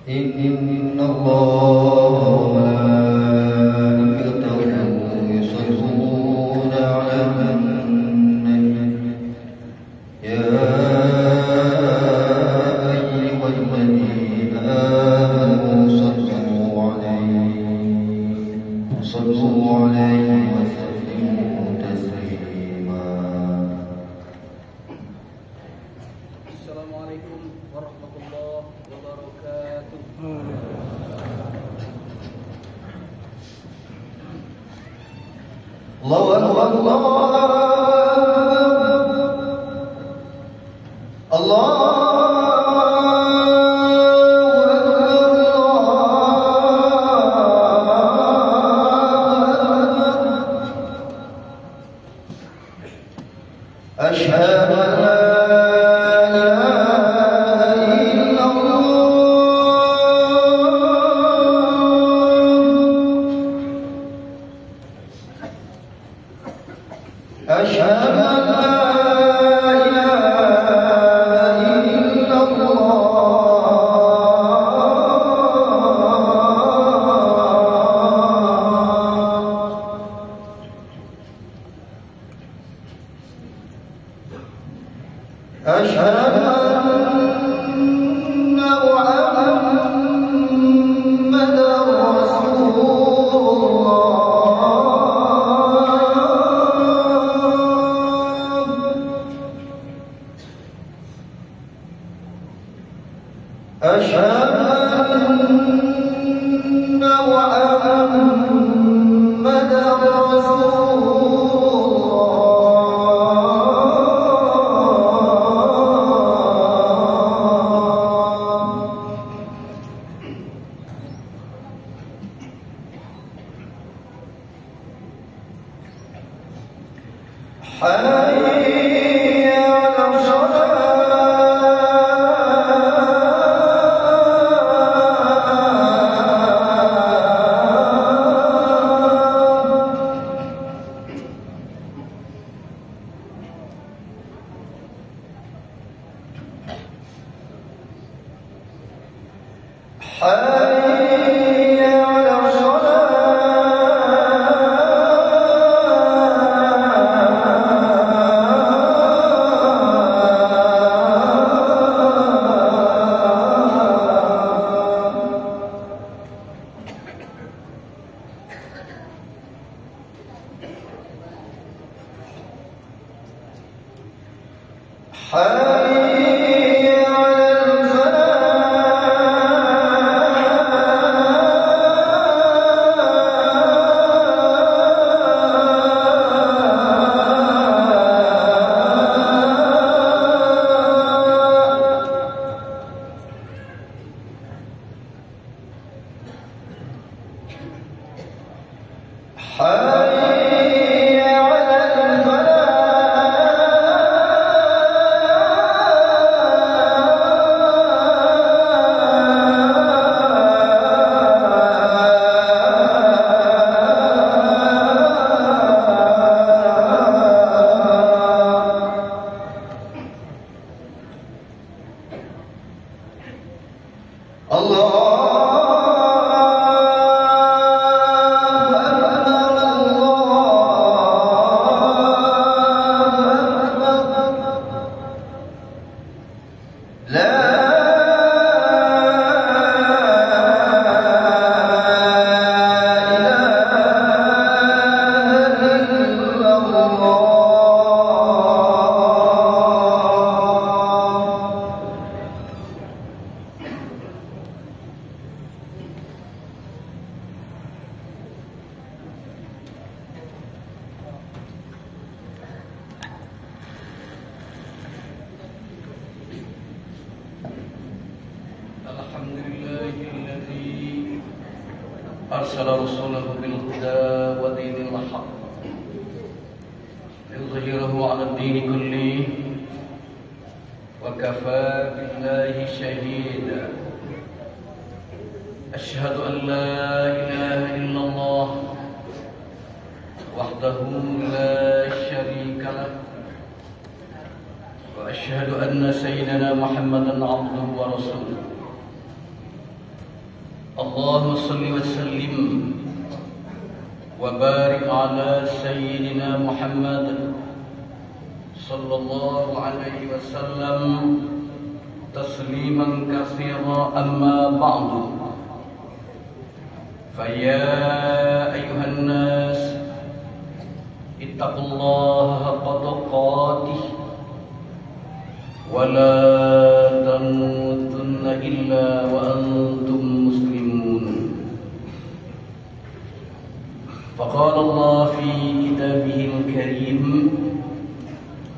إن الله وملائكته يصلون على النبي يا أيها الذين آمنوا صلوا عليه وسلموا تسليما. السلام عليكم ورحمة الله وبركاته. الله أكبر الله أشهد أن لا إله إلا الله أشهد أن لا إله إلا أشهد أن محمدا رسول الله أشهد أن محمدا رسول حي على حي على حي على حي على الحمد لله الذي أرسل رسوله بالهدى ودين الحق ليظهره على الدين كله وكفى بالله شهيدا. أشهد أن لا إله إلا الله وحده لا شريك له وأشهد أن سيدنا محمدا عبده ورسوله اللهم صل وسلم وبارك على سيدنا محمد صلى الله عليه وسلم تسليما كثيرا. أما بعد، فيا أيها الناس اتقوا الله حق تقاته ولا تموتن إلا وأنتم مسلمون. فقال الله في كتابه الكريم: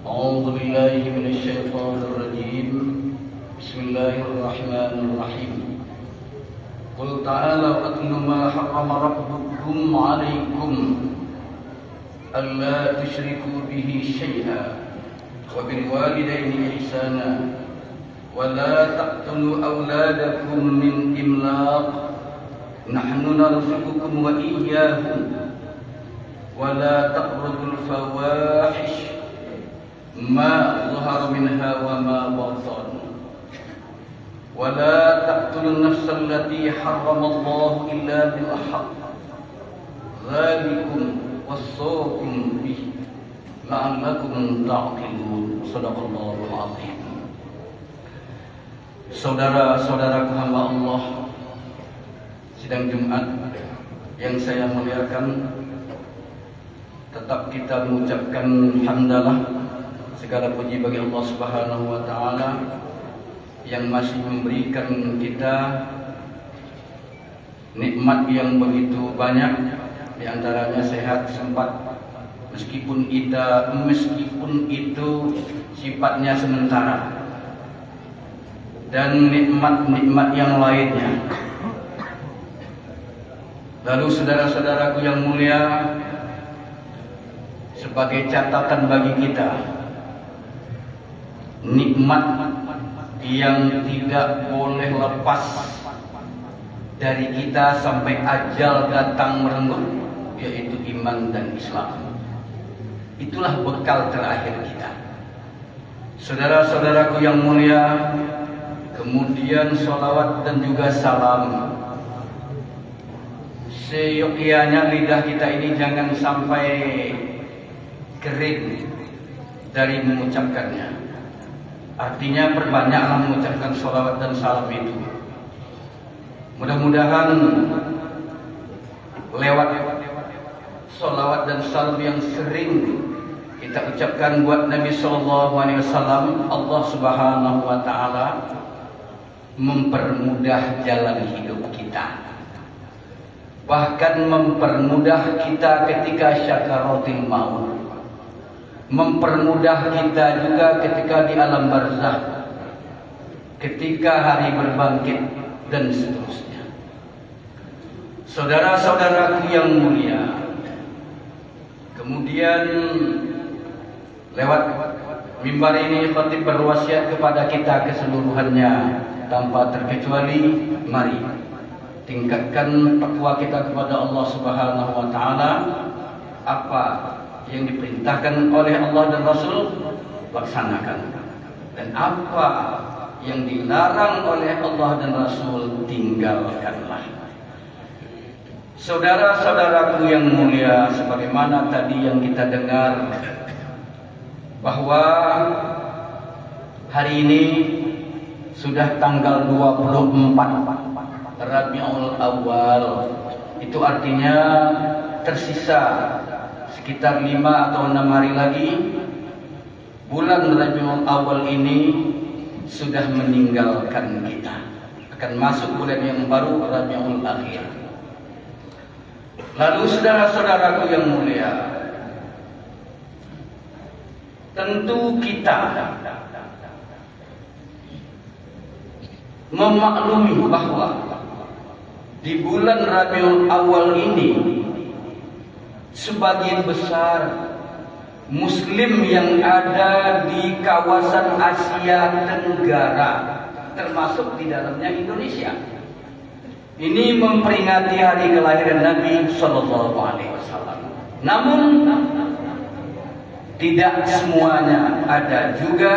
أعوذ بالله من الشيطان الرجيم، بسم الله الرحمن الرحيم. قل تعالوا أتل ما حرم ربكم عليكم ألا تشركوا به شيئا وبالوالدين إحسانا ولا تقتلوا أولادكم من إملاق نحن نرزقكم وإياهم ولا تقربوا الفواحش ما ظهر منها وما بطن ولا تقتلوا النفس التي حرم الله إلا بالحق ذلكم وصاكم به لعلكم تعقلون. Shadaqallahul azim. Saudara-saudaraku hamba Allah, sidang Jumat yang saya muliakan, tetap kita mengucapkan hamdalah, segala puji bagi Allah Subhanahu wa taala yang masih memberikan kita nikmat yang begitu banyak, di antaranya sehat sempat, meskipun itu sifatnya sementara, dan nikmat-nikmat yang lainnya. Lalu saudara-saudaraku yang mulia, sebagai catatan bagi kita, nikmat yang tidak boleh lepas dari kita sampai ajal datang merenggut, yaitu iman dan Islam. Itulah bekal terakhir kita. Saudara-saudaraku yang mulia, kemudian sholawat dan juga salam. Seyogyanya lidah kita ini jangan sampai kering dari mengucapkannya. Artinya perbanyaklah mengucapkan sholawat dan salam itu. Mudah-mudahan lewat sholawat dan salam yang sering kita ucapkan buat Nabi Sallallahu Alaihi Wasallam, Allah Subhanahu Wa Taala mempermudah jalan hidup kita, bahkan mempermudah kita ketika syakaratul maut, mempermudah kita juga ketika di alam barzakh, ketika hari berbangkit dan seterusnya. Saudara-saudaraku yang mulia, kemudian lewat mimbar ini khatib berwasiat kepada kita keseluruhannya tanpa terkecuali, mari tingkatkan takwa kita kepada Allah Subhanahu wa taala. Apa yang diperintahkan oleh Allah dan Rasul, laksanakan, dan apa yang dilarang oleh Allah dan Rasul, tinggalkanlah. Saudara-saudaraku yang mulia, sebagaimana tadi yang kita dengar, bahwa hari ini sudah tanggal 24 Rabiul Awal. Itu artinya tersisa sekitar 5 atau 6 hari lagi bulan Rabiul Awal ini sudah meninggalkan kita, akan masuk bulan yang baru, Rabiul Akhir. Lalu saudara-saudaraku yang mulia, tentu kita memaklumi bahwa di bulan Rabiul Awal ini sebagian besar Muslim yang ada di kawasan Asia Tenggara, termasuk di dalamnya Indonesia, ini memperingati hari kelahiran Nabi Sallallahu Alaihi Wasallam. Namun tidak semuanya, ada juga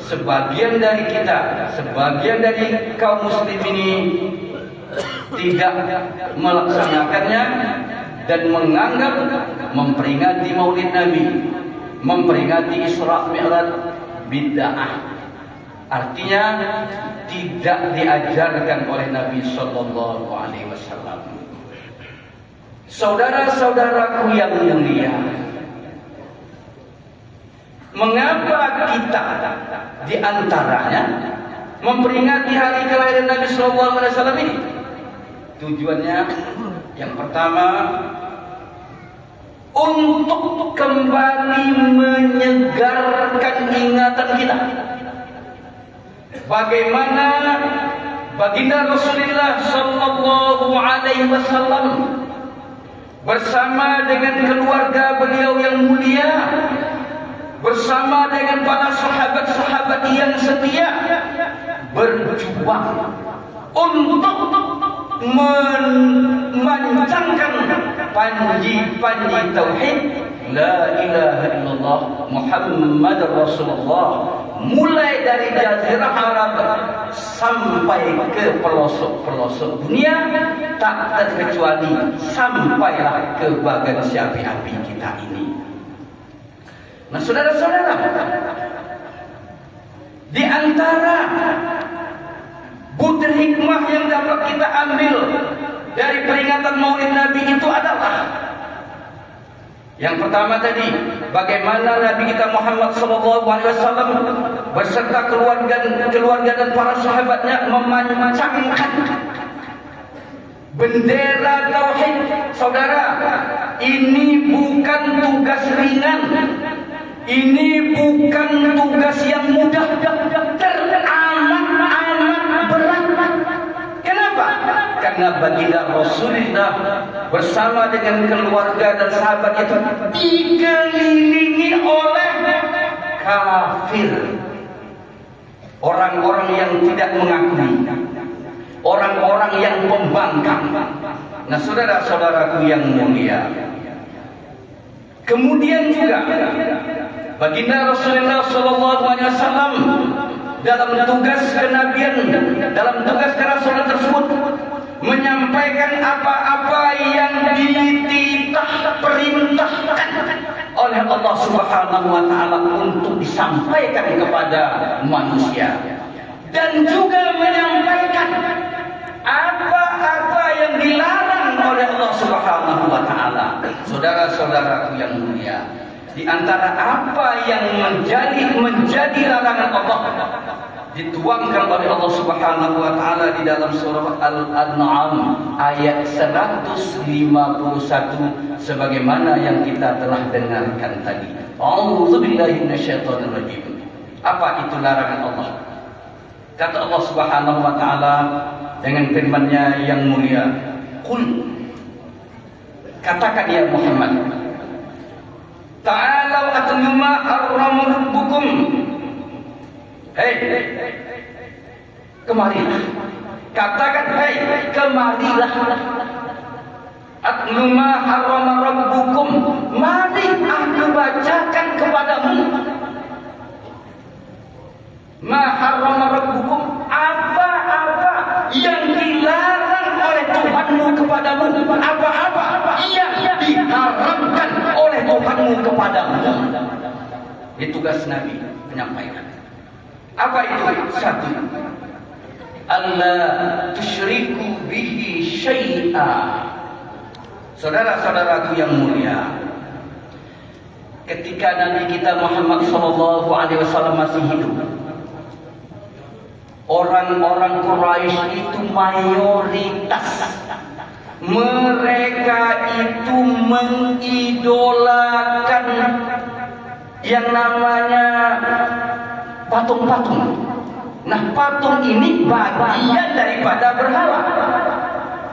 sebagian dari kita, sebagian dari kaum Muslim ini tidak melaksanakannya dan menganggap memperingati Maulid Nabi, memperingati Isra Mi'raj bid'ah. Artinya tidak diajarkan oleh Nabi Sallallahu Alaihi Wasallam. Saudara-saudaraku yang mulia, mengapa kita diantaranya memperingati hari kelahiran Nabi Sallallahu Alaihi Wasallam ini? Tujuannya yang pertama, untuk kembali menyegarkan ingatan kita. Bagaimana baginda Rasulullah Sallallahu Alaihi Wasallam bersama dengan keluarga beliau yang mulia, bersama dengan para sahabat-sahabat yang setia, berjuang untuk memancangkan panji-panji tauhid la ilaha illallah Muhammad Rasulullah, mulai dari Jazirah Arab sampai ke pelosok-pelosok dunia, tak terkecuali sampailah ke bagan api kita ini. Nah, saudara-saudara, di antara butir hikmah yang dapat kita ambil dari peringatan Maulid Nabi itu adalah yang pertama tadi, bagaimana Nabi kita Muhammad SAW beserta keluarga dan para sahabatnya memancangkan bendera tauhid. Saudara, ini bukan tugas ringan, ini bukan tugas yang mudah, teramat berat. Kenapa? Karena baginda Rasulullah bersama dengan keluarga dan sahabat itu dikelilingi oleh kafir, orang-orang yang tidak mengakui, orang-orang yang pembangkang. Nah, saudara-saudaraku yang mulia, kemudian juga baginda Rasulullah SAW dalam tugas kenabian, dalam tugas kerasulan tersebut menyampaikan apa-apa yang dititah perintahkan oleh Allah Subhanahu wa taala untuk disampaikan kepada manusia, dan juga menyampaikan apa-apa yang dilarang oleh Allah Subhanahu wa taala. Saudara-saudaraku yang mulia, di antara apa yang menjadi larangan Allah dituangkan oleh Allah Subhanahu wa taala di dalam surah Al-An'am ayat 151 sebagaimana yang kita telah dengarkan tadi. A'udzubillahi minasyaitonir rajim. Apa itu larangan Allah? Kata Allah Subhanahu wa taala dengan firman-Nya yang mulia, "Qul," katakan ya Muhammad, "Ta'alau atlu ma harrama rabbukum." Hei, kemarilah. Katakan, hei, kemarilah. Atlu ma harrama rabbukum. Mari aku bacakan kepadamu. Ma harrama rabbukum, apa-apa yang dilarang oleh Tuhanmu kepadamu, apa-apa yang diharamkan oleh Tuhanmu kepadamu. Ini tugas Nabi menyampaikan. Apa itu? Satu, Allah tusyriku bihi syai'a. Saudara-saudaraku yang mulia, ketika Nabi kita Muhammad SAW masih hidup, orang-orang Quraisy itu mayoritas. Mereka itu mengidolakan yang namanya patung-patung. Nah, patung ini bagian daripada berhala.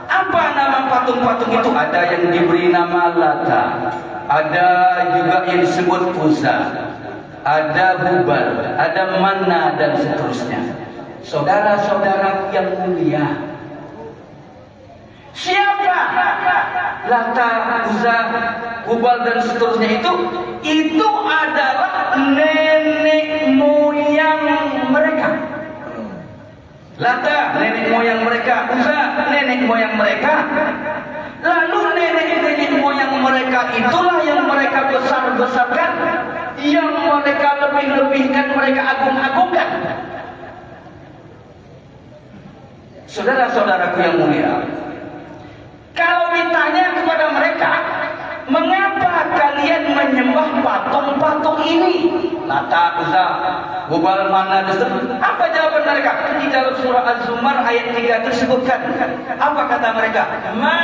Apa nama patung-patung itu? Ada yang diberi nama Lata, ada juga yang disebut Uzza, ada Hubal, ada Manna, dan seterusnya. Saudara-saudaraku yang mulia, siapa Lata, Uzza, Hubal, dan seterusnya itu? Itu adalah nenek moyang mereka. Lata, nenek moyang mereka. Uzza, nenek moyang mereka. Lalu nenek moyang mereka itulah yang mereka besar-besarkan, yang mereka lebih-lebihkan, mereka agung-agungkan. Saudara-saudaraku yang mulia, kalau ditanya kepada mereka, mengapa kalian menyembah patung-patung ini? Lata, Uzza, Hubal, Manat, apa jawaban mereka? Di dalam surah Az-Zumar ayat 3 tersebutkan. Apa kata mereka? Ma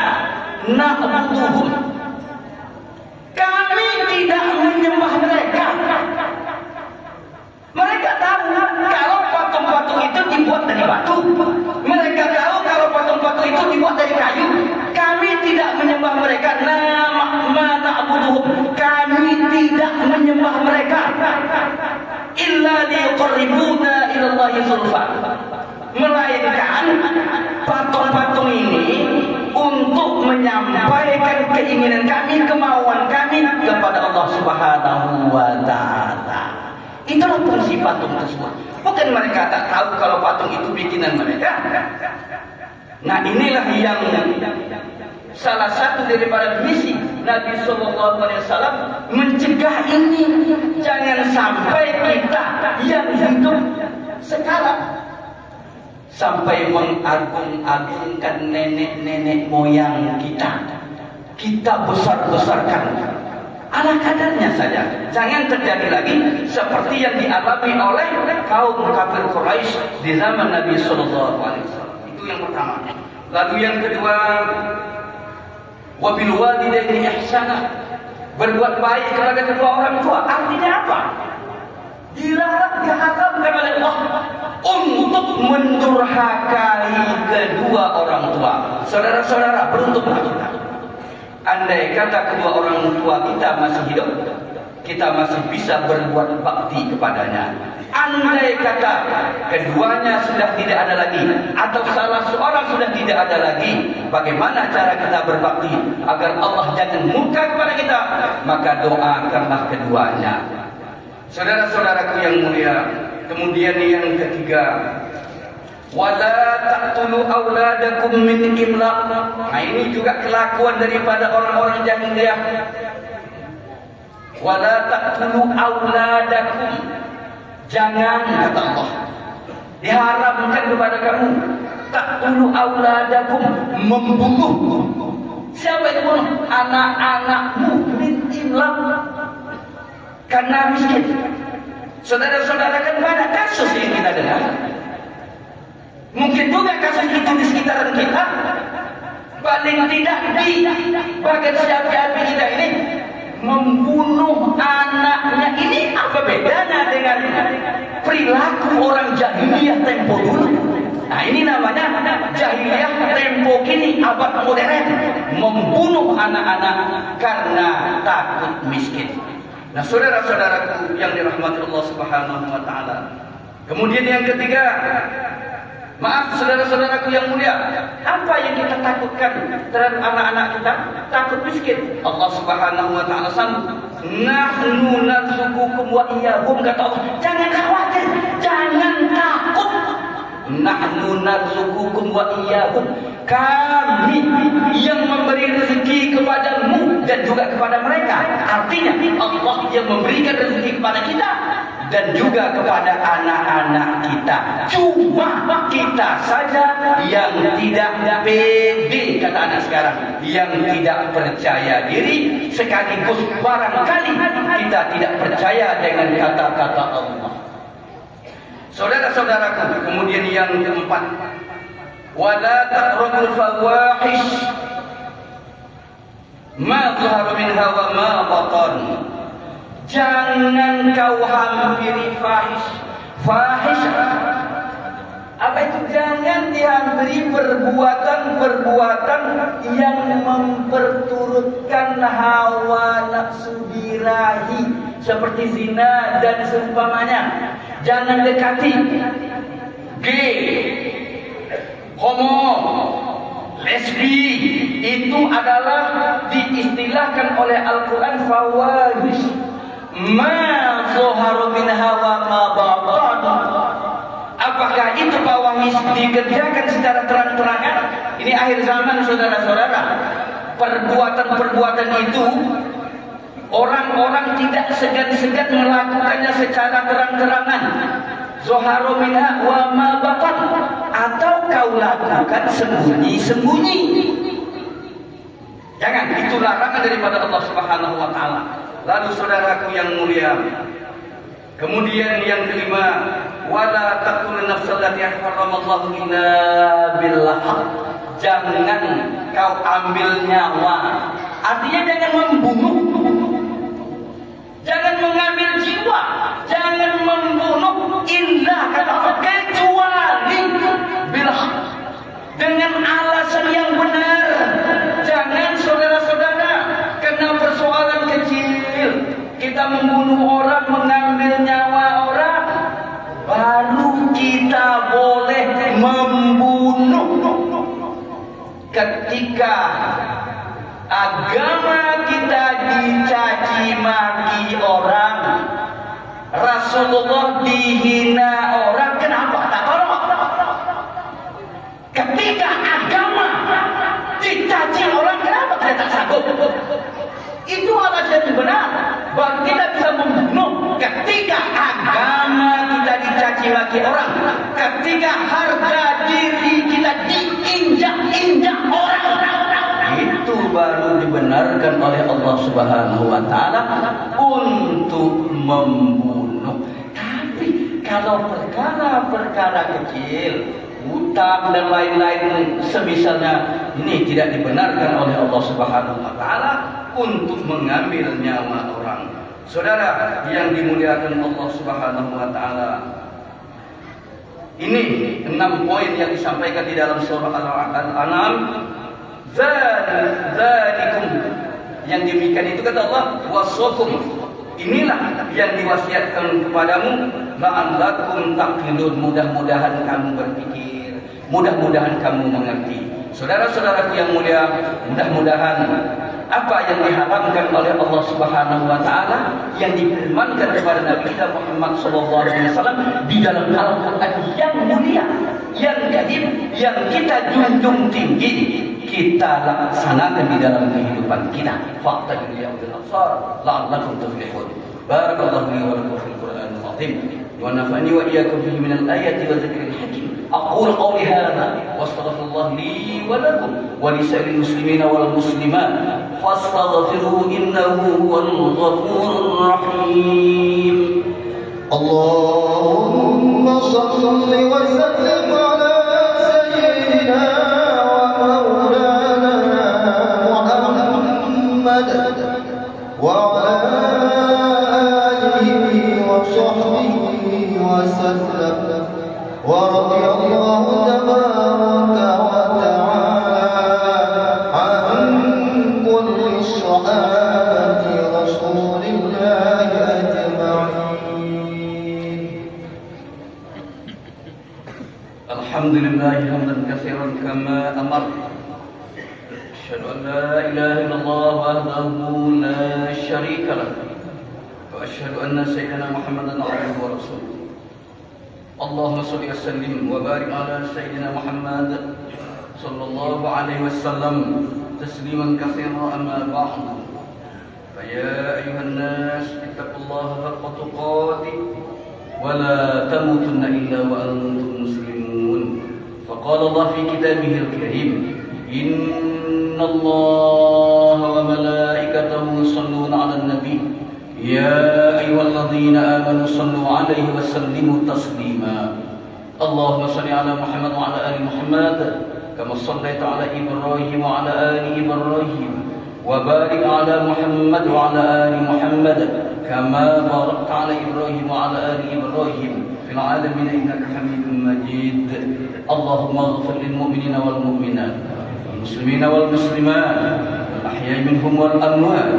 na'buduhum. Kami tidak menyembah mereka. Mereka tahu kalau patung-patung itu dibuat dari batu. Mereka tahu kalau patung-patung itu dibuat dari kayu. Kami tidak menyembah mereka. Ma na'buduhum. Kami tidak menyembah mereka. Illa liyuqarribuna ila Allahi zulfa. Melainkan patung-patung ini untuk menyampaikan keinginan kami, kemauan kami kepada Allah Subhanahu wa taala. Itulah fungsi patung tersebut. Bukan mereka tak tahu kalau patung itu bikinan mereka. Nah, inilah yang salah satu daripada misi Nabi Sallallahu Alaihi Wasallam mencegah ini. Jangan sampai kita yang hidup sekarang sampai mengagung-agungkan nenek-nenek moyang kita. Kita besar-besarkan. Ala kadarnya saja. Jangan terjadi lagi seperti yang dialami oleh kaum kafir Quraisy di zaman Nabi Sallallahu Alaihi Wasallam. Itu yang pertama. Lalu yang kedua, wabil walidaini ihsana. Berbuat baik kepada kedua orang tua. Artinya apa? Dilarang, diharamkan oleh Allah untuk mendurhakai kedua orang tua. Saudara-saudara, beruntunglah kita. Andai kata kedua orang tua kita masih hidup, kita masih bisa berbuat bakti kepadanya. Andai kata keduanya sudah tidak ada lagi, atau salah seorang sudah tidak ada lagi, bagaimana cara kita berbakti agar Allah jangan murka kepada kita? Maka doakanlah keduanya. Saudara-saudaraku yang mulia, kemudian yang ketiga, wala taqtulu auladakum min imlaq. Nah, ini juga kelakuan daripada orang-orang jahiliyah. Wala taqtulu auladakum. Jangan, kata Allah, diharamkan kepada kamu, taqtulu auladakum, membunuh. Siapa yang membunuh? Anak-anakmu min imlaq, karena miskin. Saudara-saudara, kan banyak kasus yang kita dengar. Mungkin juga kasus itu di sekitaran kita. Paling tidak di bagian siapa kita ini membunuh anaknya. Ini apa bedanya dengan perilaku orang jahiliyah tempo dulu? Nah, ini namanya jahiliyah tempo kini, abad modern. Membunuh anak-anak karena takut miskin. Nah, saudara-saudaraku yang dirahmati Allah Subhanahu wa taala. Kemudian yang ketiga, maaf saudara-saudaraku yang mulia, apa yang kita takutkan terhadap anak-anak kita? Takut miskin. Allah Subhanahu wa taala sambung, nahnu narzuqukum wa iyyahum, kata Allah. Jangan khawatir, jangan takut. Nahnu narzuqukum wa iyyahum. Kami yang memberi rezeki kepadamu dan juga kepada mereka. Artinya Allah yang memberikan rezeki kepada kita dan juga kepada anak-anak kita. Cuma kita saja yang tidak pede, kata anak sekarang, yang tidak percaya diri, sekaligus barangkali kita tidak percaya dengan kata-kata Allah. Saudara-saudaraku, kemudian yang keempat, wala taqrabul fawahish ma dhahara minha wa ma batan. Jangan kau hampiri fahish. Fahish apa itu? Jangan dihampiri perbuatan-perbuatan yang memperturutkan hawa nafsu birahi, seperti zina dan seumpamanya. Jangan dekati. Gay, homo, lesbi, itu adalah diistilahkan oleh Al-Quran fawahish ma zahara minha wa ma batan. Apakah Maka itu bahwa dikerjakan secara terang-terangan. Ini akhir zaman, saudara-saudara. Perbuatan-perbuatan itu orang-orang tidak segan-segan melakukannya secara terang-terangan. Zoharo minha wa ma batan, atau kau lakukan sembunyi-sembunyi. Jangan, itu larangan daripada Allah Subhanahu wa taala. Lalu saudaraku yang mulia, kemudian yang kelima, wala taqtulun nafsal lati haramallahu illa bil haqq. Jangan kau ambil nyawa. Artinya jangan membunuh. Jangan mengambil jiwa. Jangan membunuh illa kata Allah, kecuali bil haqq, dengan alasan yang benar. Jangan saudara-saudara, karena persoalan kecil kita membunuh orang, mengambil nyawa orang, baru kita boleh membunuh. Ketika agama kita dicaci maki orang, Rasulullah dihina orang, kenapa tak tolong? Ketika agama dicaci orang, kenapa kita tak sanggup? Itu alasan yang benar bahwa kita bisa membunuh. Ketika agama kita dicaci maki orang, ketika harga diri kita diinjak-injak orang, itu baru dibenarkan oleh Allah Subhanahu wa taala untuk membunuh. Tapi kalau perkara-perkara kecil, hutang dan lain-lain semisalnya, ini tidak dibenarkan oleh Allah Subhanahu wa taala untuk mengambil nyawa orang. Saudara yang dimuliakan Allah Subhanahu wa taala, ini 6 poin yang disampaikan di dalam surah Al-An'am. Zalikum, yang demikian itu kata Allah, waswakum, inilah yang diwasiatkan kepadamu, la'allakum taqilun, mudah-mudahan kamu berpikir, mudah-mudahan kamu mengerti. Saudara-saudaraku yang mulia, mudah-mudahan apa yang diharamkan oleh Allah Subhanahu wa taala yang difirmankan kepada Nabi kita Muhammad sallallahu alaihi wasallam di dalam Al-Qur'an yang mulia, yang karim, yang kita junjung tinggi, kita laksanakan di dalam kehidupan kita. Fakta dunia bil absar la'allakum tuflihun. Barakallahu li wa lakum fil Qur'anil azim wa nafa'ani wa iyyakum fihi minal ayati wa dzikril hakim. Aqulu qawli hadza wa astaghfirullah li wa lakum wa li sa'iril muslimina wal muslimat fastaghfiruhu innahu huwal ghafurur rahim. Allahumma shalli wa sallim ala sayyidina ورضي الله تبارك وتعالى عن كل الصحابة رسول الله أجمعين. الحمد لله حمدا كثيرا كما أمر. أشهد أن لا إله إلا الله وحده لا شريك له وأشهد أن سيدنا محمدا عبده ورسوله. اللهم صل وسلم وبارك على سيدنا محمد صلى الله عليه وسلم تسليما كثيرا. أما بعد، فيا أيها الناس اتقوا الله حق تقاته ولا تموتن إلا وأنتم مسلمون. فقال الله في كتابه الكريم: إن الله وملائكته يصلون على النبي يا أيها الذين آمنوا صلوا عليه وسلموا تسليما. اللهم صل على محمد وعلى آل محمد كما صليت على إبراهيم وعلى آل إبراهيم وبارك على محمد وعلى آل محمد كما باركت على إبراهيم وعلى آل إبراهيم في العالمين إنك حميد مجيد. اللهم اغفر للمؤمنين والمؤمنات والمسلمين والمسلمات الأحياء منهم والأموات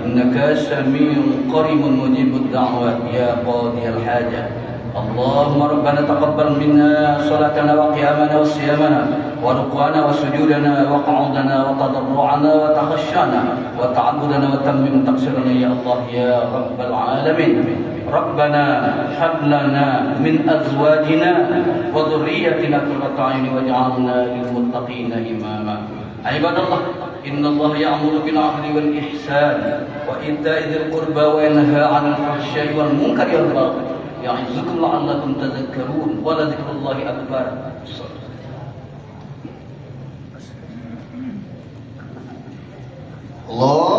إنك سميع قريب مجيب الدعوات يا قاضي الحاجة. اللهم ربنا تقبل منا صلاتنا وقيامنا وصيامنا وركوعنا وسجودنا وقعودنا وتضرعنا وتخشانا وتعبدنا وتمم تقصيرنا يا الله يا رب العالمين. ربنا هب لنا من أزواجنا وذريتنا قرة أعين واجعلنا للمتقين إماما. عباد الله إن الله يأمر بالعدل والإحسان وإيتاء ذي القربى وينهى عن الفحشاء والمنكر والبغي يعظكم لعلكم تذكرون ولذكر الله أكبر. Allah